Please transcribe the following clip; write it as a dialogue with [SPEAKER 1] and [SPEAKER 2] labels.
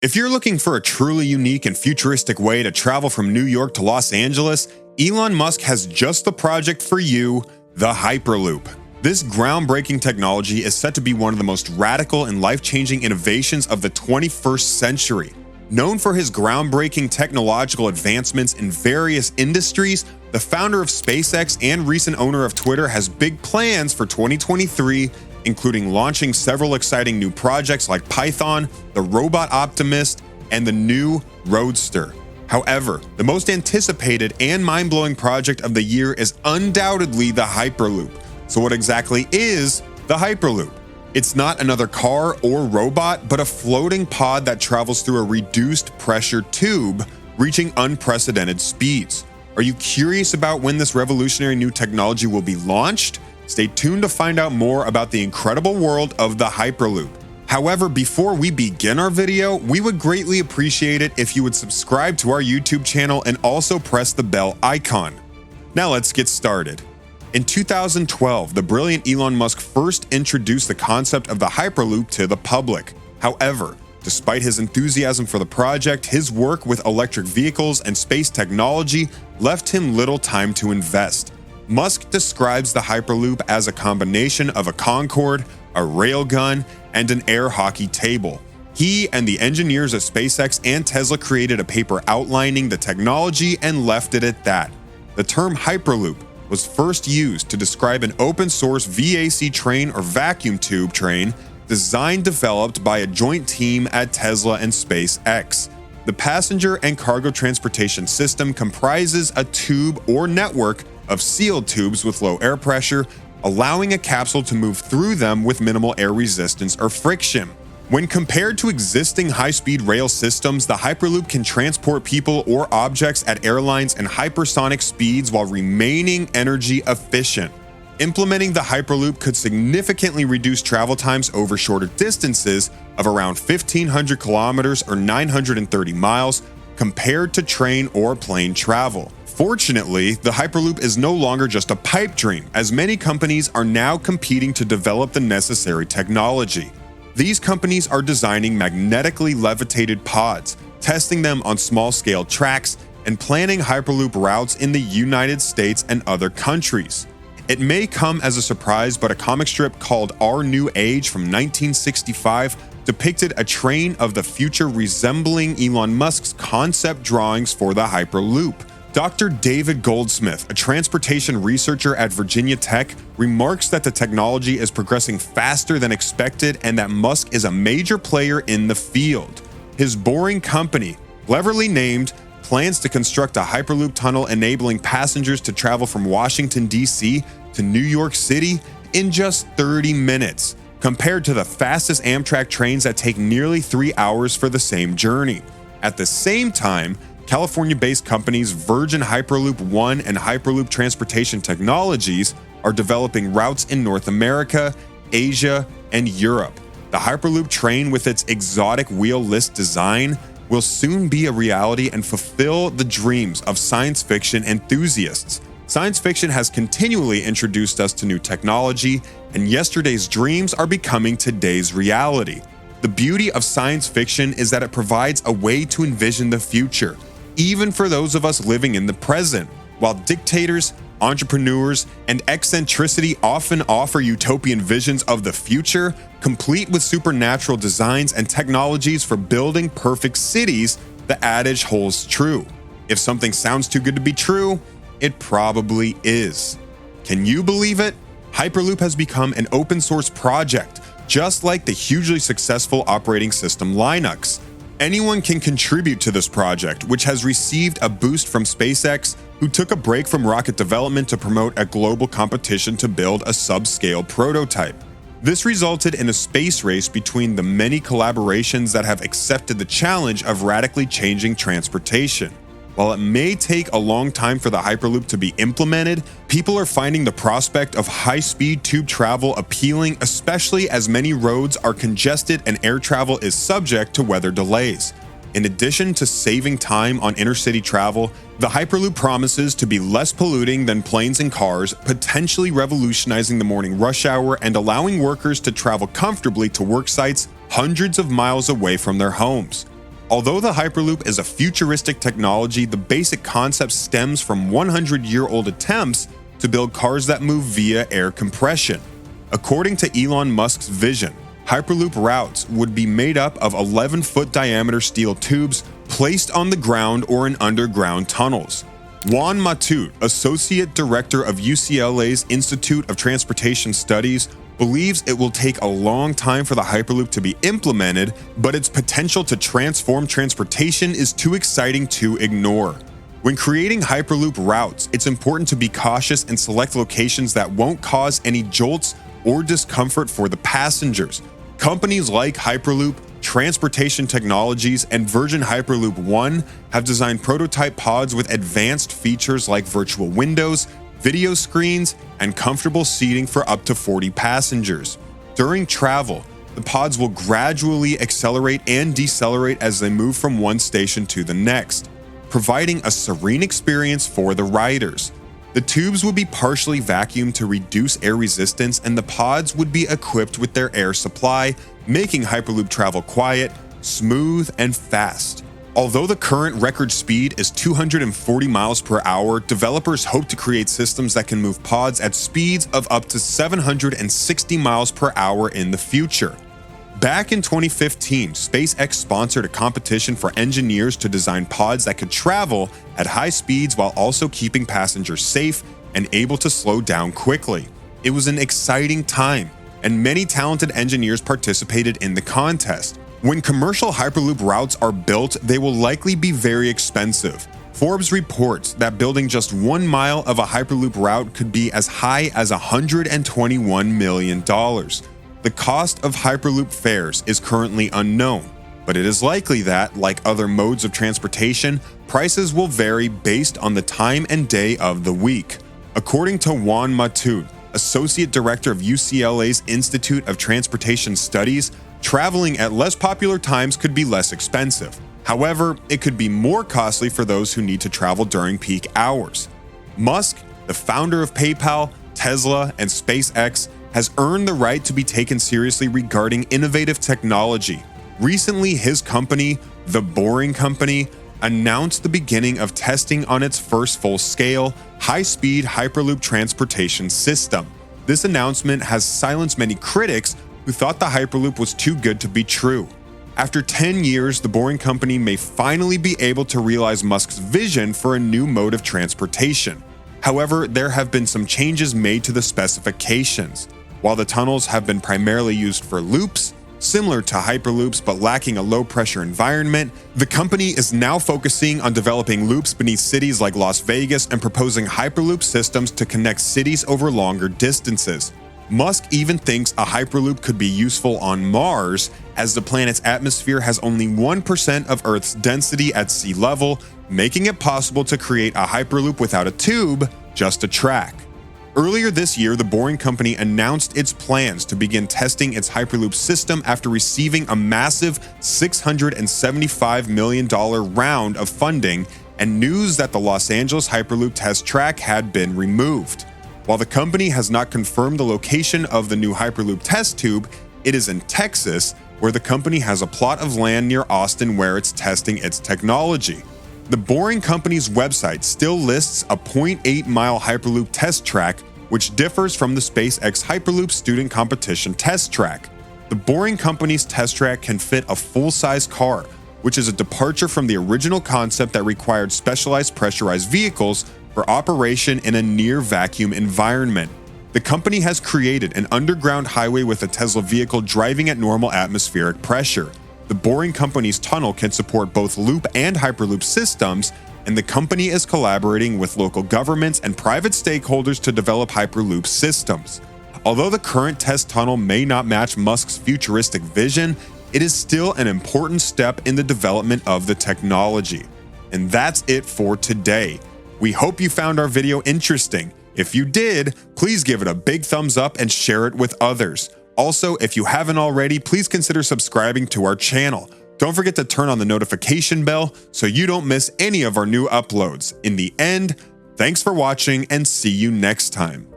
[SPEAKER 1] If you're looking for a truly unique and futuristic way to travel from New York to Los Angeles, Elon Musk has just the project for you, the hyperloop. This groundbreaking technology is set to be one of the most radical and life-changing innovations of the 21st century. Known for his groundbreaking technological advancements in various industries, the founder of SpaceX and recent owner of Twitter has big plans for 2023, including launching several exciting new projects like Python, the Robot Optimist, and the new Roadster. However, the most anticipated and mind-blowing project of the year is undoubtedly the Hyperloop. So what exactly is the Hyperloop? It's not another car or robot, but a floating pod that travels through a reduced pressure tube, reaching unprecedented speeds. Are you curious about when this revolutionary new technology will be launched? Stay tuned to find out more about the incredible world of the Hyperloop. However, before we begin our video, we would greatly appreciate it if you would subscribe to our YouTube channel and also press the bell icon. Now let's get started. In 2012, the brilliant Elon Musk first introduced the concept of the Hyperloop to the public. However, despite his enthusiasm for the project, his work with electric vehicles and space technology left him little time to invest. Musk describes the Hyperloop as a combination of a Concorde, a railgun, and an air hockey table. He and the engineers at SpaceX and Tesla created a paper outlining the technology and left it at that. The term Hyperloop was first used to describe an open-source VAC train or vacuum tube train developed by a joint team at Tesla and SpaceX. The passenger and cargo transportation system comprises a tube or network of sealed tubes with low air pressure, allowing a capsule to move through them with minimal air resistance or friction. When compared to existing high-speed rail systems, the Hyperloop can transport people or objects at airlines and hypersonic speeds while remaining energy efficient. Implementing the Hyperloop could significantly reduce travel times over shorter distances of around 1,500 kilometers or 930 miles compared to train or plane travel. Fortunately, the Hyperloop is no longer just a pipe dream, as many companies are now competing to develop the necessary technology. These companies are designing magnetically levitated pods, testing them on small-scale tracks, and planning Hyperloop routes in the United States and other countries. It may come as a surprise, but a comic strip called Our New Age from 1965 depicted a train of the future resembling Elon Musk's concept drawings for the Hyperloop. Dr. David Goldsmith, a transportation researcher at Virginia Tech, remarks that the technology is progressing faster than expected and that Musk is a major player in the field. His Boring Company, cleverly named, plans to construct a Hyperloop tunnel enabling passengers to travel from Washington, D.C. to New York City in just 30 minutes, compared to the fastest Amtrak trains that take nearly 3 hours for the same journey. At the same time, California-based companies Virgin Hyperloop One and Hyperloop Transportation Technologies are developing routes in North America, Asia, and Europe. The Hyperloop train, with its exotic wheel-less design, will soon be a reality and fulfill the dreams of science fiction enthusiasts. Science fiction has continually introduced us to new technology, and yesterday's dreams are becoming today's reality. The beauty of science fiction is that it provides a way to envision the future, even for those of us living in the present. While dictators, entrepreneurs, and eccentricity often offer utopian visions of the future, complete with supernatural designs and technologies for building perfect cities, the adage holds true. If something sounds too good to be true, it probably is. Can you believe it? Hyperloop has become an open source project, just like the hugely successful operating system Linux. Anyone can contribute to this project, which has received a boost from SpaceX, who took a break from rocket development to promote a global competition to build a subscale prototype. This resulted in a space race between the many collaborations that have accepted the challenge of radically changing transportation. While it may take a long time for the Hyperloop to be implemented, people are finding the prospect of high-speed tube travel appealing, especially as many roads are congested and air travel is subject to weather delays. In addition to saving time on intercity travel, the Hyperloop promises to be less polluting than planes and cars, potentially revolutionizing the morning rush hour and allowing workers to travel comfortably to work sites hundreds of miles away from their homes. Although the Hyperloop is a futuristic technology, the basic concept stems from 100-year-old attempts to build cars that move via air compression. According to Elon Musk's vision, Hyperloop routes would be made up of 11-foot diameter steel tubes placed on the ground or in underground tunnels. Juan Matute, Associate Director of UCLA's Institute of Transportation Studies, believes it will take a long time for the Hyperloop to be implemented, but its potential to transform transportation is too exciting to ignore. When creating Hyperloop routes, it's important to be cautious and select locations that won't cause any jolts or discomfort for the passengers. Companies like Hyperloop, Transportation Technologies, and Virgin Hyperloop One have designed prototype pods with advanced features like virtual windows, video screens, and comfortable seating for up to 40 passengers. During travel, the pods will gradually accelerate and decelerate as they move from one station to the next, providing a serene experience for the riders. The tubes would be partially vacuumed to reduce air resistance, and the pods would be equipped with their air supply, making Hyperloop travel quiet, smooth, and fast. Although the current record speed is 240 miles per hour, developers hope to create systems that can move pods at speeds of up to 760 miles per hour in the future. Back in 2015, SpaceX sponsored a competition for engineers to design pods that could travel at high speeds while also keeping passengers safe and able to slow down quickly. It was an exciting time, and many talented engineers participated in the contest. When commercial Hyperloop routes are built, they will likely be very expensive. Forbes reports that building just 1 mile of a Hyperloop route could be as high as $121 million. The cost of Hyperloop fares is currently unknown, but it is likely that, like other modes of transportation, prices will vary based on the time and day of the week. According to Juan Matute, Associate Director of UCLA's Institute of Transportation Studies, traveling at less popular times could be less expensive. However, it could be more costly for those who need to travel during peak hours. Musk, the founder of PayPal, Tesla, and SpaceX, has earned the right to be taken seriously regarding innovative technology. Recently, his company, The Boring Company, announced the beginning of testing on its first full-scale, high-speed Hyperloop transportation system. This announcement has silenced many critics who thought the Hyperloop was too good to be true. After 10 years, The Boring Company may finally be able to realize Musk's vision for a new mode of transportation. However, there have been some changes made to the specifications. While the tunnels have been primarily used for loops, similar to Hyperloops but lacking a low-pressure environment, the company is now focusing on developing loops beneath cities like Las Vegas and proposing Hyperloop systems to connect cities over longer distances. Musk even thinks a Hyperloop could be useful on Mars, as the planet's atmosphere has only 1% of Earth's density at sea level, making it possible to create a Hyperloop without a tube, just a track. Earlier this year, The Boring Company announced its plans to begin testing its Hyperloop system after receiving a massive $675 million round of funding and news that the Los Angeles Hyperloop test track had been removed. While the company has not confirmed the location of the new Hyperloop test tube, it is in Texas, where the company has a plot of land near Austin where it's testing its technology. The Boring Company's website still lists a 0.8-mile Hyperloop test track, which differs from the SpaceX Hyperloop student competition test track. The Boring Company's test track can fit a full-size car, which is a departure from the original concept that required specialized pressurized vehicles for operation in a near-vacuum environment. The company has created an underground highway with a Tesla vehicle driving at normal atmospheric pressure. The Boring Company's tunnel can support both loop and Hyperloop systems, and the company is collaborating with local governments and private stakeholders to develop Hyperloop systems. Although the current test tunnel may not match Musk's futuristic vision, it is still an important step in the development of the technology. And that's it for today. We hope you found our video interesting. If you did, please give it a big thumbs up and share it with others. Also, if you haven't already, please consider subscribing to our channel. Don't forget to turn on the notification bell so you don't miss any of our new uploads. In the end, thanks for watching and see you next time.